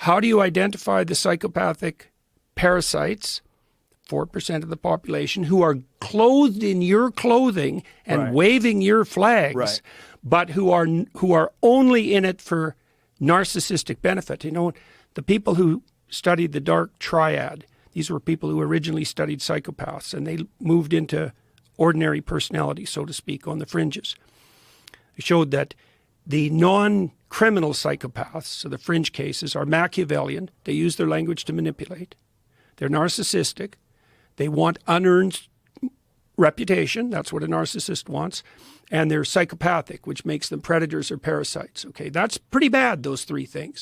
How do you identify the psychopathic parasites, 4% of the population, who are clothed in your clothing and waving your flags, but who are only in it for narcissistic benefit? You know, the people who studied the dark triad, these were people who originally studied psychopaths, and they moved into ordinary personality, so to speak, on the fringes. They showed that the non-criminal psychopaths, so the fringe cases, are Machiavellian. They use their language to manipulate. They're narcissistic. They want unearned reputation. That's what a narcissist wants. And they're psychopathic, which makes them predators or parasites. Okay, that's pretty bad, those three things.